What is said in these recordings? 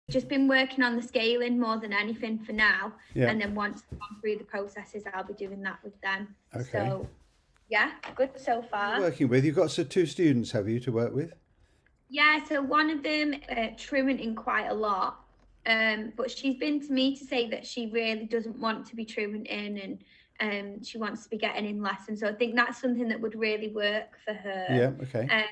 just been working on the scaling more than anything for now. Yeah. And then once I've gone through the processes, I'll be doing that with them. Okay. So yeah, good so Who are far. you working with? You've got two students, have you, to work with? Yeah, so one of them truanting quite a lot. But she's been to me to say that she really doesn't want to be truanting and she wants to be getting in lessons. So I think that's something that would really work for her. Yeah, okay.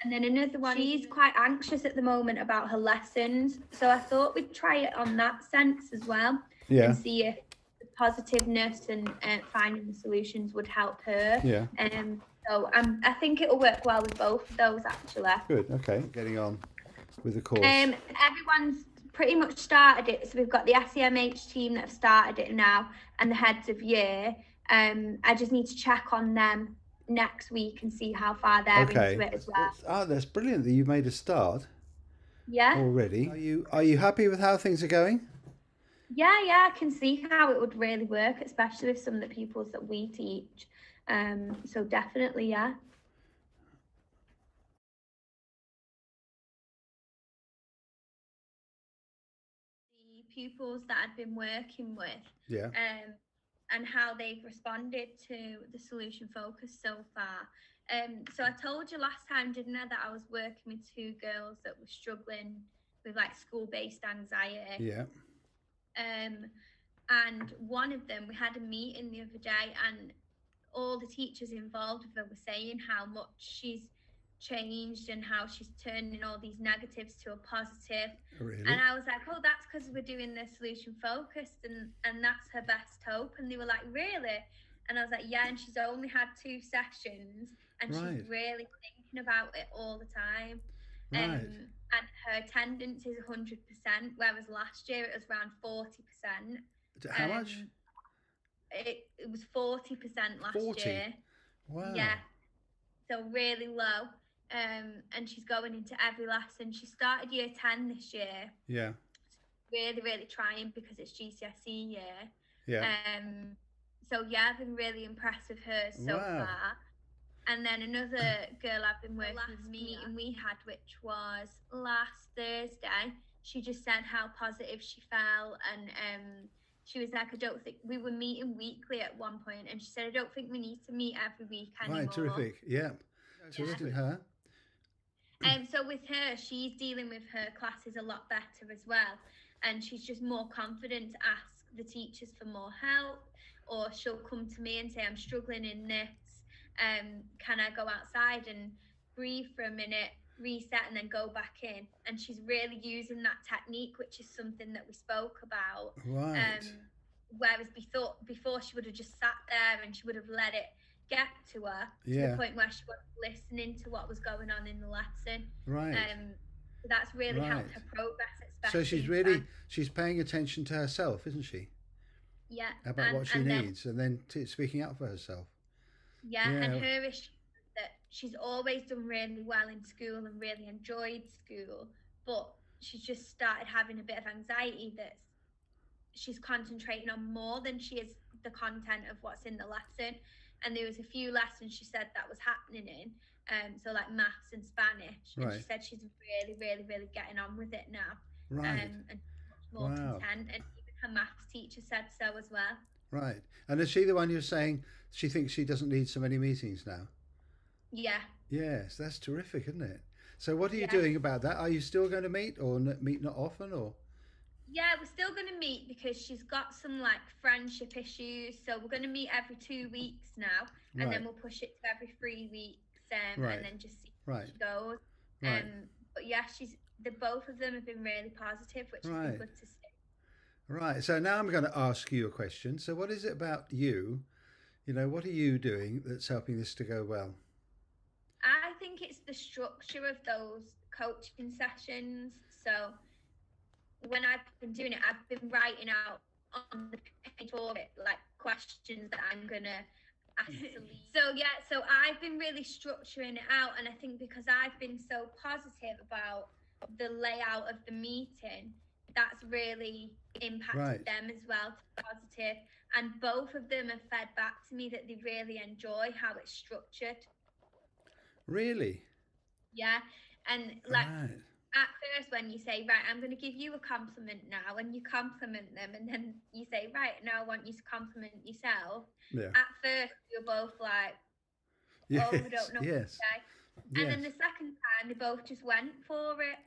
And then another one, she's quite anxious at the moment about her lessons. So I thought we'd try it on that sense as well Yeah. and see if the positiveness and finding the solutions would help her. Yeah. So I think it'll work well with both of those actually. Good, okay. Getting on with the course. Everyone's pretty much started it. So we've got the SEMH team that have started it now and the heads of year. I just need to check on them next week and see how far they're into it as well. That's brilliant that you've made a start Yeah. already. Are you happy with how things are going? Yeah, I can see how it would really work, especially with some of the pupils that we teach. So definitely, yeah. The pupils that I've been working with, Yeah. And how they've responded to the solution focus so far. So I told you last time, didn't I, that I was working with two girls that were struggling with like school-based anxiety. Yeah. And one of them, we had a meeting the other day, and all the teachers involved with her were saying how much she's changed and how she's turning all these negatives to a positive. Really? And I was like, oh, that's because we're doing the solution focused and that's her best hope. And they were like, really? And I was like, yeah, and she's only had 2 sessions and she's really thinking about it all the time. Right. And her attendance is 100%, whereas last year it was around 40%. How much? It was 40% last 40? year. Wow. Yeah. So really low. And she's going into every lesson. She started year 10 this year. Yeah. Really, really trying because it's GCSE year. Yeah. So yeah, I've been really impressed with her so far. And then another girl I've been working with, meeting we had, which was last Thursday, she just said how positive she felt, and she was like, I don't think we were meeting weekly at one point, and she said, I don't think we need to meet every week anymore. Right, terrific. Yeah. Terrific. Her. So with her, she's dealing with her classes a lot better as well, and she's just more confident to ask the teachers for more help, or she'll come to me and say, I'm struggling in this. Can I go outside and breathe for a minute, reset, and then go back in? And she's really using that technique, which is something that we spoke about. Right. Whereas before she would have just sat there and she would have let it get to her to the point where she wasn't listening to what was going on in the lesson. Right. So that's really helped her progress, especially. So she's paying attention to herself, isn't she? Yeah. About what she needs, and then speaking up for herself. Yeah, and her issue is that she's always done really well in school and really enjoyed school, but she's just started having a bit of anxiety that she's concentrating on more than she is the content of what's in the lesson. And there was a few lessons she said that was happening in, so like maths and Spanish, and she said she's really, really, really getting on with it now. Right. And much more content, and even her maths teacher said so as well. Right. And is she the one you're saying she thinks she doesn't need so many meetings now? Yeah. Yes, that's terrific, isn't it? So what are you doing about that? Are you still going to meet, or meet not often, or? Yeah, we're still going to meet because she's got some like friendship issues. So we're going to meet every 2 weeks now, and then we'll push it to every 3 weeks, and then just see how she goes. But yeah, the both of them have been really positive, which has been good to see. Right. So now I'm going to ask you a question. So what is it about you? What are you doing that's helping this to go well? I think it's the structure of those coaching sessions. So when I've been doing it, I've been writing out on the page for it, like questions that I'm going to ask to lead. So I've been really structuring it out. And I think because I've been so positive about the layout of the meeting, that's really impacted them as well, positive. And both of them have fed back to me that they really enjoy how it's structured. Really? Yeah. And like, at first when you say, right, I'm going to give you a compliment now, and you compliment them, and then you say, right, now I want you to compliment yourself. Yeah. At first, you're both like, Yes. oh, we don't know what to Yes. say. And Yes. then the second time, they both just went for it.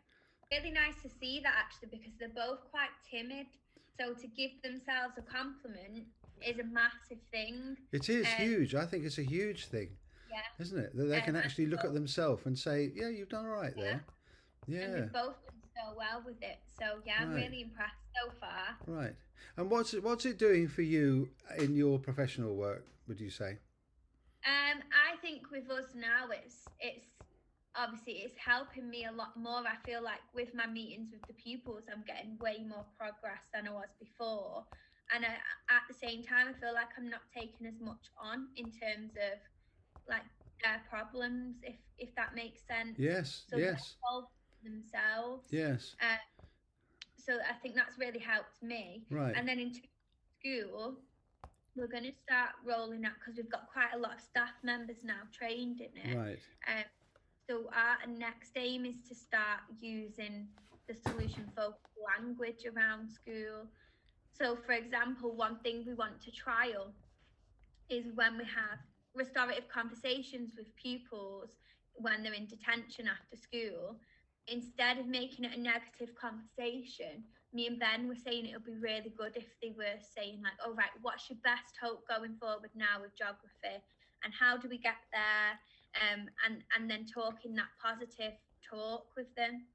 Really nice to see that, actually, because they're both quite timid. So to give themselves a compliment is a massive thing. It is Um, huge. I think it's a huge thing, yeah. isn't it? That they can And actually look at both, themselves and say, "Yeah, you've done all right yeah. there." And Yeah. they've both done so well with it. So yeah, I'm Right. really impressed so far. Right. And what's it doing for you in your professional work? Would you say? I think with us now, it's obviously it's helping me a lot more. I feel like with my meetings with the pupils, I'm getting way more progress than I was before, and at the same time, I feel like I'm not taking as much on in terms of like their problems, if that makes sense. Yes. So they're Yes. solving themselves. Yes. Uh, so I think that's really helped me. Right. And then in school, we're going to start rolling out because we've got quite a lot of staff members now trained in it. Right. So our next aim is to start using the solution focused language around school. So, for example, one thing we want to trial is when we have restorative conversations with pupils when they're in detention after school, instead of making it a negative conversation, me and Ben were saying it would be really good if they were saying like, "Oh right, what's your best hope going forward now with geography, and how do we get there?" And then talking that positive talk with them.